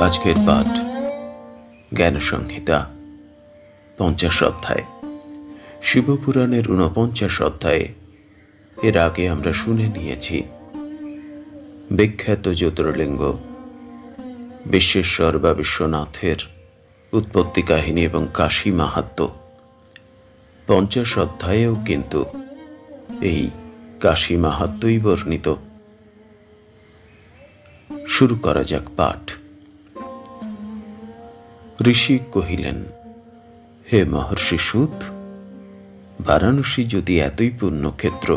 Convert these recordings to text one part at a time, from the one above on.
আজকের পাঠ জ্ঞান সংহিতা ৫০ অধ্যায়, শিবপুরাণের ৪৯ অধ্যায়ে। এর আগে আমরা শুনে নিয়েছি বিখ্যাত জ্যোতির্লিঙ্গ বিশ্বেশ্বর বা বিশ্বনাথের উৎপত্তি কাহিনী এবং কাশী মাহাত্ম্য। ৫০ অধ্যায়েও কিন্তু এই কাশী মাহাত্ম্যই বর্ণিত। শুরু করা যাক পাঠ। ঋষি কহিলেন, হে মহর্ষি সুত, বারাণসী যদি এতই পুণ্যক্ষেত্র,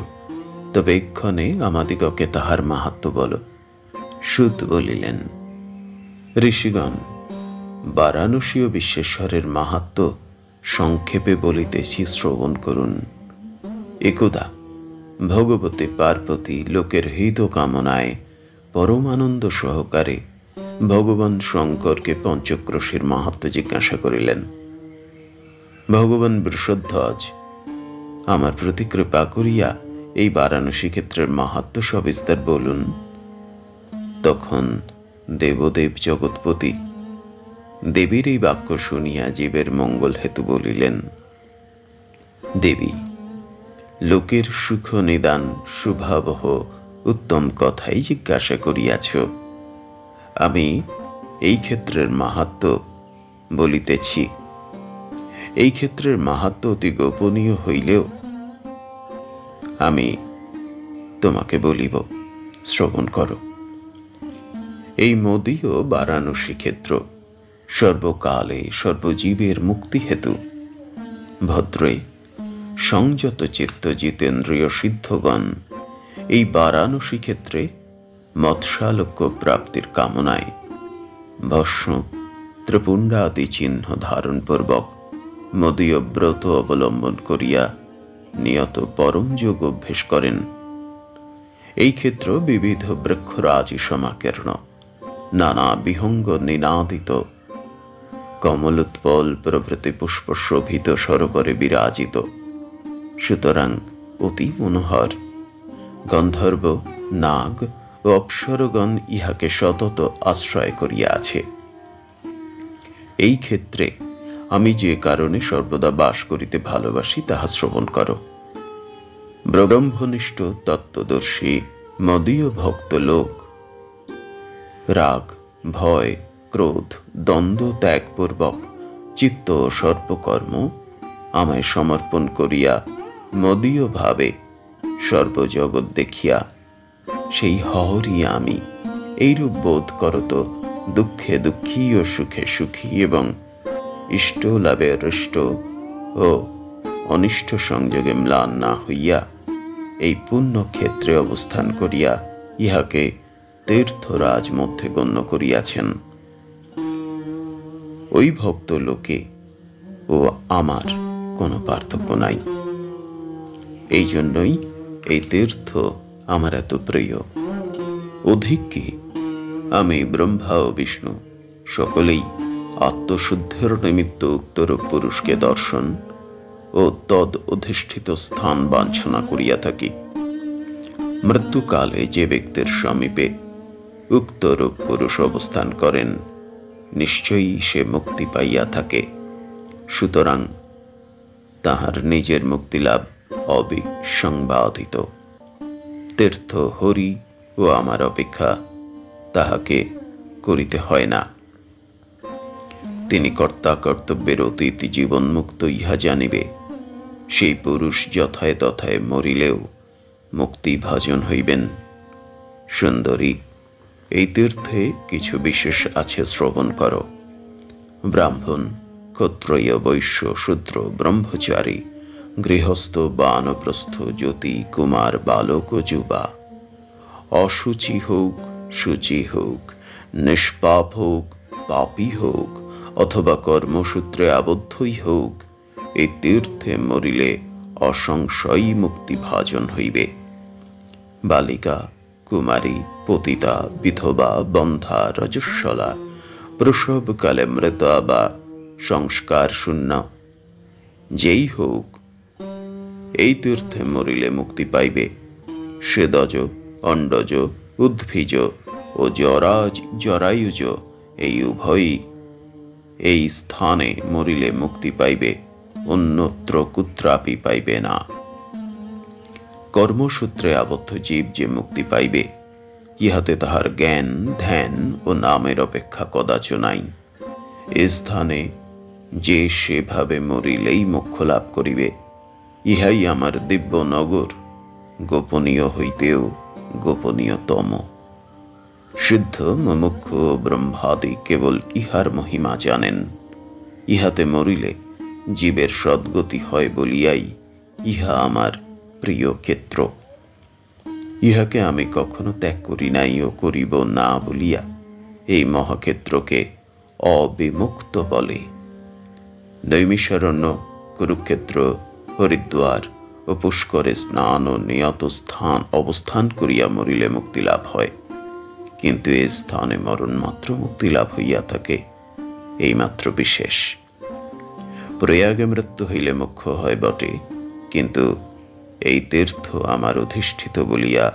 তবে এক্ষণে আমাদিগকে তাহার মাহাত্ম্য বল। সুত বলিলেন, ঋষিগণ, বারাণসী ও বিশ্বেশ্বরের মাহাত্ম্য সংক্ষেপে বলিতেছি, শ্রবণ করুন। একদা ভগবতী পার্বতী লোকের হিত কামনায় পরমানন্দ সহকারে ভগবান শঙ্করকে পঞ্চক্রোশীর মাহাত্ম্য জিজ্ঞাসা করিলেন। ভগবান বৃষধ্বজ আমার প্রতি কৃপা করিয়া এই বারাণসী ক্ষেত্রের মাহাত্ম্য সবিস্তার বলুন। তখন দেবদেব জগৎপতি দেবীর এই বাক্য শুনিয়া জীবের মঙ্গল হেতু বলিলেন, দেবী, লোকের সুখ নিদান শুভাবহ উত্তম কথাই জিজ্ঞাসা করিয়াছ। আমি এই ক্ষেত্রের মাহাত্ম্য বলিতেছি। এই ক্ষেত্রের মাহাত্ম্য অতি গোপনীয় হইলেও আমি তোমাকে বলিব, শ্রবণ করো। এই মদীয় বারাণসী ক্ষেত্র সর্বকালে সর্বজীবের মুক্তি হেতু ভদ্রে সংযত চিত্ত জিতেন্দ্রিয় সিদ্ধগণ এই বারাণসী ক্ষেত্রে মৎস্যালোক্য প্রাপ্তির কামনায় ভস্ম ত্রিপুণ্ডাদি চিহ্ন ধারণপূর্বক মদীয় ব্রত অবলম্বন করিয়া নিয়ত পরম যোগ অভ্যেস করেন। এই ক্ষেত্র বিবিধ বৃক্ষরাজি সমাকীর্ণ, নানা বিহঙ্গ নিনাদিত, কমলোৎপল প্রভৃতি পুষ্প শোভিত সরোবরে বিরাজিত। সুতরাং অতি মনোহর। গন্ধর্ব, নাগ ও অপ্সরগণ ইহাকে সতত আশ্রয় করিয়া আছে। এই ক্ষেত্রে আমি যে কারণে সর্বদা বাস করিতে ভালোবাসি তাহা শ্রবণ করো। ব্রহ্মনিষ্ঠ তত্ত্বদর্শী মদীয় ভক্ত লোক রাগ, ভয়, ক্রোধ, দ্বন্দ্ব ত্যাগপূর্বক চিত্ত ও সর্বকর্ম আমায় সমর্পণ করিয়া মদীয় ভাবে সর্বজগৎ দেখিয়া সেই হরি আমি এইরূপ বোধ করত দুঃখে দুঃখী ও সুখে সুখী এবং ইষ্ট লাভে হৃষ্ট ও অনিষ্ট সংযোগে ম্লান না হইয়া এই পুণ্যক্ষেত্রে অবস্থান করিয়া ইহাকে তীর্থরাজ মধ্যে গণ্য করিয়াছেন। ওই ভক্ত লোকে ও আমার কোনো পার্থক্য নাই। এই জন্যই এই তীর্থ আমার এত প্রিয়। অধিক কি, আমি ব্রহ্মা ও বিষ্ণু সকলেই আত্মশুদ্ধির নিমিত্ত উক্তরূপ পুরুষকে দর্শন ও তদ অধিষ্ঠিত স্থান বাঞ্ছনা করিয়া থাকি। মৃত্যুকালে যে ব্যক্তির সমীপে উক্তরূপ পুরুষ অবস্থান করেন, নিশ্চয়ই সে মুক্তি পাইয়া থাকে। সুতরাং তাহার নিজের মুক্তিলাভ অবিসংবাদিত। তীর্থ হরি ও আমার অপেক্ষা তাহাকে করিতে হয় না। তিনি কর্তা কর্তব্যের অতীত জীবনমুক্ত ইহা জানিবে। সেই পুরুষ যথায় তথায় মরিলেও মুক্তি ভাজন হইবেন। সুন্দরী, এই তীর্থে কিছু বিশেষ আছে, শ্রবণ করো। ব্রাহ্মণ, ক্ষত্রিয়, বৈশ্য, শূদ্র, ব্রহ্মচারী, গৃহস্থ, বানপ্রস্থ, জ্যোতি, কুমার, বালক ও যুবা, অসুচি হোক, শুচি হোক, নিষ্পাপ হোক, পাপী হোক অথবা কর্মসূত্রে আবদ্ধই হোক, এই তীর্থে মরিলে অসংশয়ী মুক্তি ভাজন হইবে। বালিকা, কুমারী, পতিতা, বিধবা, বন্ধা, রজস্বলা, প্রসবকালে মৃতা বা সংস্কার শূন্য যেই হোক, এই তীর্থে মরিলে মুক্তি পাইবে। স্বেদজ, অণ্ডজ, উদ্ভিজ ও জরায়ুজ এই উভয়ই এই স্থানে মরিলে মুক্তি পাইবে, অন্যত্র কুত্রাপি পাইবে না। কর্মসূত্রে আবদ্ধ জীব যে মুক্তি পাইবে, ইহাতে তাহার জ্ঞান ধ্যান ও নামের অপেক্ষা কদাচ নাই। এ স্থানে যে সেভাবে মরিলেই মোক্ষ লাভ করিবে, ইহাই আমার দিব্য নগর, গোপনীয় হইতেও গোপনীয়তম। সিদ্ধ মুমুক্ষ ব্রহ্মাদি কেবল ইহার মহিমা জানেন। ইহাতে মরিলে জীবের সদ্গতি হয় বলিয়াই ইহা আমার প্রিয় ক্ষেত্র। ইহাকে আমি কখনো ত্যাগ করি নাই ও করিব না বলিয়া এই মহাক্ষেত্রকে অবিমুক্ত বলে। নৈমিষারণ্য, কুরুক্ষেত্র, হরিদ্বার ও পুষ্করে স্নান ও নিয়ত স্থান অবস্থান করিয়া মরিলে মুক্তি লাভ হয়, কিন্তু এ স্থানে মরণ মাত্র মুক্তি লাভ হইয়া থাকে, এইমাত্র বিশেষ। প্রয়াগে মৃত্যু হইলে মোক্ষ হয় বটে, কিন্তু এই তীর্থ আমার অধিষ্ঠিত বলিয়া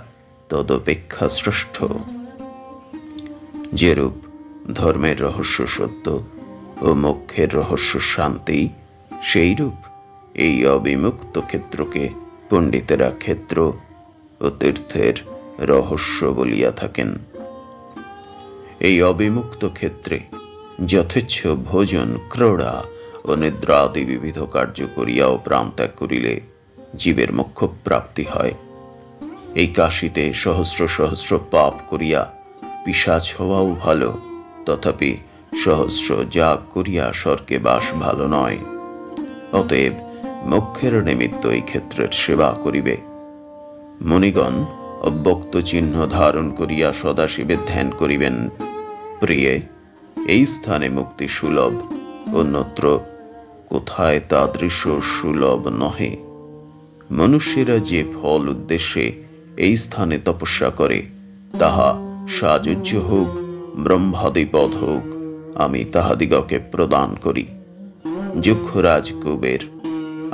তদপেক্ষা শ্রেষ্ঠ। যেরূপ ধর্মের রহস্য সত্য ও মোক্ষের রহস্য শান্তি, সেইরূপ এই অবিমুক্ত ক্ষেত্রকে পণ্ডিতেরা ক্ষেত্র ও তীর্থের রহস্য বলিয়া থাকেন। এই অবিমুক্ত ক্ষেত্রে যথেচ্ছ ভোজন, ক্রীড়া ও নিদ্রাদি বিবিধ কার্য করিয়াও প্রাণ ত্যাগ করিলে জীবের মোক্ষ প্রাপ্তি হয়। এই কাশীতে সহস্র সহস্র পাপ করিয়া পিশাচ হওয়াও ভালো, তথাপি সহস্র যাগ করিয়া স্বর্গে বাস ভালো নয়। অতএব মোক্ষের নিমিত্ত এই ক্ষেত্রের সেবা করিবে। মুনিগণ অব্যক্ত চিহ্ন ধারণ করিয়া সদাশিবের ধ্যান করিবেন। প্রিয়ে, এই স্থানে মুক্তি সুলভ, অন্যত্র কোথায় তাদৃশ সুলভ নহে। মনুষ্যেরা যে ফল উদ্দেশ্যে এই স্থানে তপস্যা করে, তাহা সাযুজ্য হোক, ব্রহ্মাদিপদ হোক, আমি তাহাদিগকে প্রদান করি। যক্ষরাজ কুবের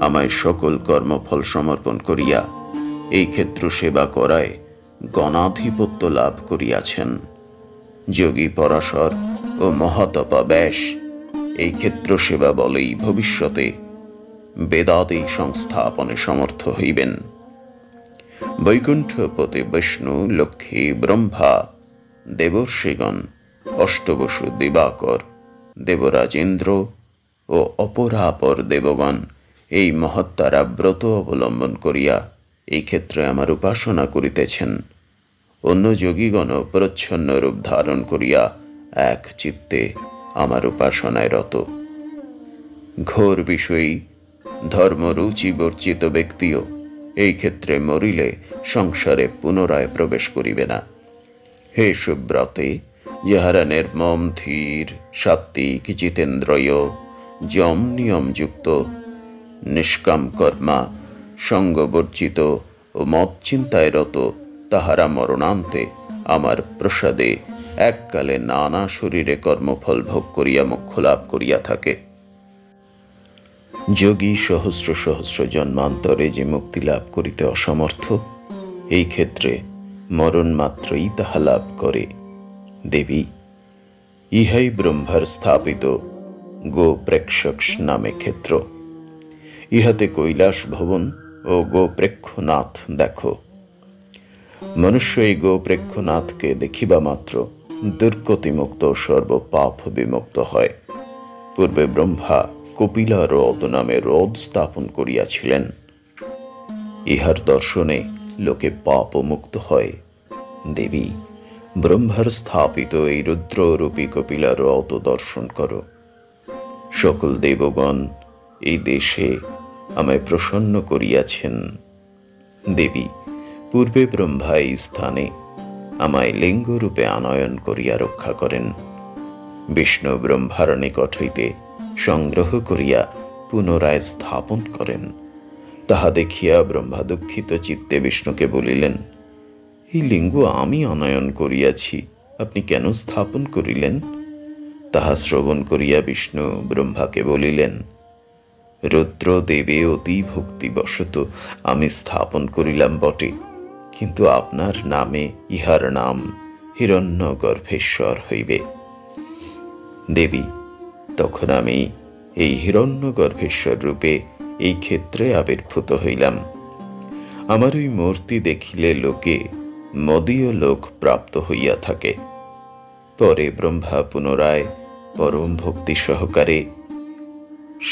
আমায় সকল কর্মফল সমর্পণ করিয়া এই ক্ষেত্র সেবা করায় গণাধিপত্য লাভ করিয়াছেন। যোগী পরাশর ও মহাতপা ব্যাস এই ক্ষেত্র সেবা বলেই ভবিষ্যতে বেদাদি সংস্থাপনে সমর্থ হইবেন। বৈকুণ্ঠপতি বিষ্ণু, লক্ষ্মী, ব্রহ্মা, দেবর্ষিগণ, অষ্টবসু, দিবাকর, দেবরাজেন্দ্র ও অপরাপর দেবগণ এই মহত্তারা ব্রত অবলম্বন করিয়া এই ক্ষেত্রে আমার উপাসনা করিতেছেন। অন্য যোগীগণ প্রচ্ছন্ন রূপ ধারণ করিয়া এক চিত্তে আমার উপাসনায় রত। ঘোর বিষয়ী ধর্মরুচি বর্জিত ব্যক্তিও এই ক্ষেত্রে মরিলে সংসারে পুনরায় প্রবেশ করিবে না। হে সুব্রতে, যাহারা নির্মম, ধীর, সাত্ত্বিক, জিতেন্দ্রিয়, যম নিয়মযুক্ত, নিষ্কাম কর্মা, সঙ্গবর্জিত ও মত চিন্তায় রত, তাহারা মরণান্তে আমার প্রসাদে এককালে নানা শরীরে কর্মফল ভোগ করিয়া মোক্ষ লাভ করিয়া থাকে। যোগী সহস্র সহস্র জন্মান্তরে যে মুক্তি লাভ করিতে অসমর্থ, এই ক্ষেত্রে মরণ মাত্রই তাহা লাভ করে। দেবী, ইহাই ব্রহ্মার স্থাপিত গোপ্রেক্ষক নামে ক্ষেত্র। ইহাতে কৈলাস ভবন ও গোপ্রেক্ষনাথ দেখো। মনুষ্য এই গোপ্রেক্ষনাথকে দেখিবা মাত্র দুর্গতিমুক্ত, সর্বপাপ বিমুক্ত হয়। পূর্বে ব্রহ্মা কপিলা হ্রদ নামে হ্রদ স্থাপন করিয়াছিলেন। ইহার দর্শনে লোকে পাপ মুক্ত হয়। দেবী, ব্রহ্মার স্থাপিত এই রুদ্ররূপী কপিলা হ্রদ দর্শন করো। সকল দেবগণ এই দেশে আমায় প্রসন্ন করিয়াছেন। দেবী, পূর্বে ব্রহ্মা এই স্থানে আমায় লিঙ্গরূপে আনয়ন করিয়া রক্ষা করেন। বিষ্ণু ব্রহ্মার নিকট হইতে সংগ্রহ করিয়া পুনরায় স্থাপন করেন। তাহা দেখিয়া ব্রহ্মা দুঃখিত চিত্তে বিষ্ণুকে বলিলেন, এই লিঙ্গ আমি আনয়ন করিয়াছি, আপনি কেন স্থাপন করিলেন? তাহা শ্রবণ করিয়া বিষ্ণু ব্রহ্মাকে বলিলেন, রুদ্রদেবে অতি ভক্তিবশত আমি স্থাপন করিলাম বটে, কিন্তু আপনার নামে ইহার নাম হিরণ্যগর্ভেশ্বর হইবে। দেবী, তখন আমি এই হিরণ্যগর্ভেশ্বর রূপে এই ক্ষেত্রে আবির্ভূত হইলাম। আমার ওই মূর্তি দেখিলে লোকে মদীয় লোক প্রাপ্ত হইয়া থাকে। পরে ব্রহ্মা পুনরায় পরম ভক্তি সহকারে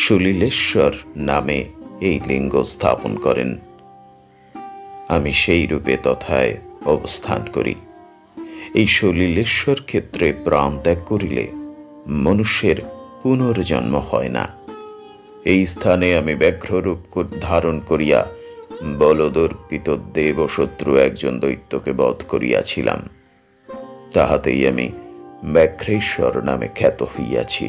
সলিলেশ্বর নামে এই লিঙ্গ স্থাপন করেন। আমি সেই রূপে তথায় অবস্থান করি। এই সলিলেশ্বর ক্ষেত্রে প্রাণ ত্যাগ করিলে মনুষ্যের পুনর্জন্ম হয় না। এই স্থানে আমি ব্যাঘ্ররূপ ধারণ করিয়া বলদর্পিত দেব শত্রু একজন দৈত্যকে বধ করিয়াছিলাম। তাহাতেই আমি ব্যাঘ্রেশ্বর নামে খ্যাত হইয়াছি।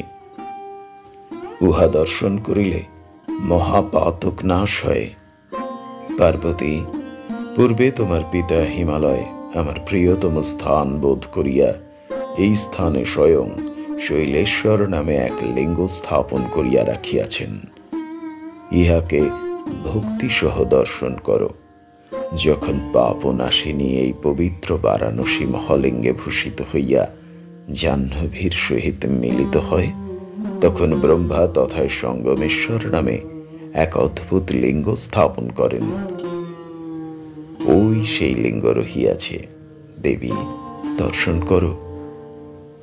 উহা দর্শন করিলে মহাপাতক নাশ হয়। পার্বতী, পূর্বে তোমার পিতা হিমালয় আমার প্রিয়তম স্থান বোধ করিয়া এই স্থানে স্বয়ং শৈলেশ্বর নামে এক লিঙ্গ স্থাপন করিয়া রাখিয়াছেন। ইহাকে ভক্তিসহ দর্শন করো। যখন পাপনাশিনী এই পবিত্র বারাণসী মহালিঙ্গে ভূষিত হইয়া জাহ্নবীর সহিত মিলিত হয়, তখন ব্রহ্মা তথায় সঙ্গমেশ্বর নামে এক অদ্ভুত লিঙ্গ স্থাপন করেন। ওই সেই লিঙ্গ রহিয়াছে। দেবী, দর্শন করো।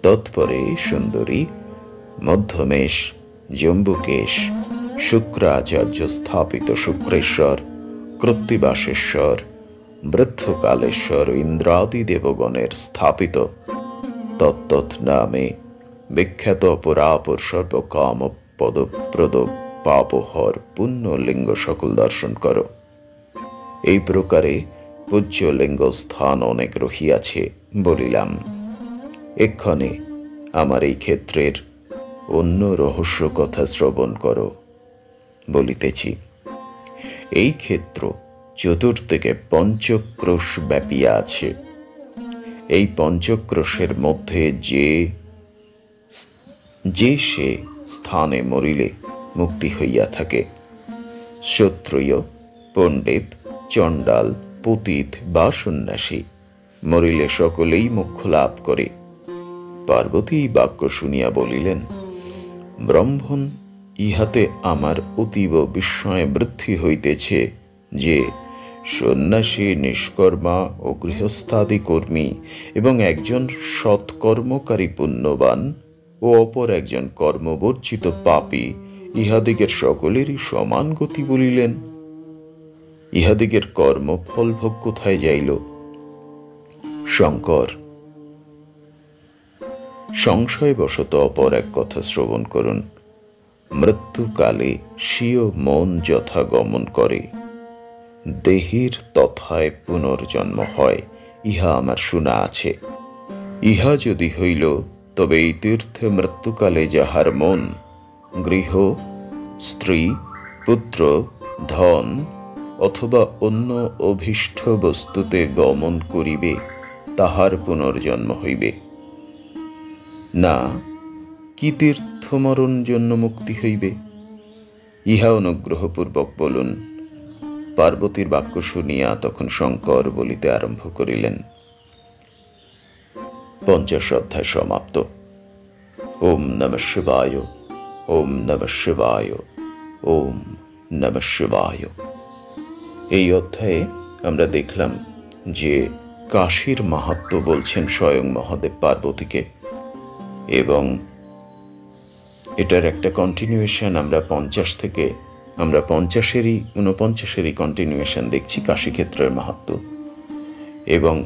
তৎপরে সুন্দরী মধ্যমেশ, জম্বুকেশ, শুক্রাচার্য স্থাপিত শুক্রেশ্বর, কৃত্তিবাসেশ্বর, বৃদ্ধকালেশ্বর ইন্দ্রাদি দেবগণের স্থাপিত তত্তৎ নামে বিখ্যাত অপরাপর সর্বকাম পদপ্রদ পাপহর পুণ্য লিঙ্গ সকল দর্শন করো। এই প্রকারে পূজ্য লিঙ্গ স্থান অনেক রহিয়াছে বলিলাম। এক্ষণে আমার এই ক্ষেত্রের অন্য রহস্য কথা শ্রবণ করো। বলিতেছি, এই ক্ষেত্র চতুর্দিকে পঞ্চক্রোশ ব্যাপিয়া আছে। এই পঞ্চক্রোশের মধ্যে যে সে স্থানে মরিলে মুক্তি হইয়া থাকে। ক্ষত্রিয়, পণ্ডিত, চণ্ডাল, পতিত বা সন্ন্যাসী মরিলে সকলেই মোক্ষ লাভ করে। পার্বতী বাক্য শুনিয়া বলিলেন, ব্রহ্মণ, ইহাতে আমার অতীব বিস্ময় বৃদ্ধি হইতেছে যে সন্ন্যাসী, নিষ্কর্মা ও গৃহস্থাদি কর্মী এবং একজন সৎকর্মকারী পুণ্যবান ও অপর একজন কর্মবর্জিত পাপী ইহাদিগের সকলেরই সমান গতি বলিলেন। ইহাদিগের কর্মফল ভোগ কোথায় যাইল? শঙ্কর, সংশয়বশত অপর এক কথা শ্রবণ করুন। মৃত্যুকালে স্বীয় মন যথা গমন করে, দেহের তথায় পুনর্জন্ম হয়, ইহা আমার শোনা আছে। ইহা যদি হইল, তবে এই তীর্থে মৃত্যুকালে যাহার মন গৃহ, স্ত্রী, পুত্র, ধন অথবা অন্য অভীষ্ট বস্তুতে গমন করিবে, তাহার পুনর্জন্ম হইবে না। কি তীর্থমরণ জন্য মুক্তি হইবে? ইহা অনুগ্রহপূর্বক বলুন। পার্বতীর বাক্য শুনিয়া তখন শঙ্কর বলিতে আরম্ভ করিলেন। ৫০ অধ্যায় সমাপ্ত। ওম নমঃ শিবায়, ওম নমঃ শিবায়, ওম নমঃ শিবায়। এই অধ্যায়ে আমরা দেখলাম যে কাশীর মাহাত্ম্য বলছেন স্বয়ং মহাদেব পার্বতীকে, এবং এটার একটা কন্টিনিউয়েশন আমরা ৫০ থেকে ৪৯ কন্টিনিউয়েশন দেখছি কাশীক্ষেত্রের মাহাত্ম্য। এবং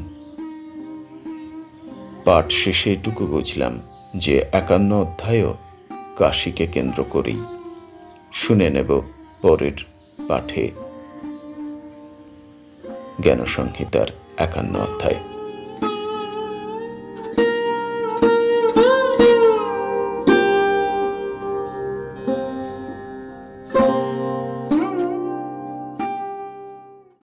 পাঠ শেষে এটুকু বুঝলাম যে ৫১ অধ্যায়ও কাশীকে কেন্দ্র করেই। শুনে নেব পরের পাঠে জ্ঞানসংহিতার ৫১ অধ্যায়।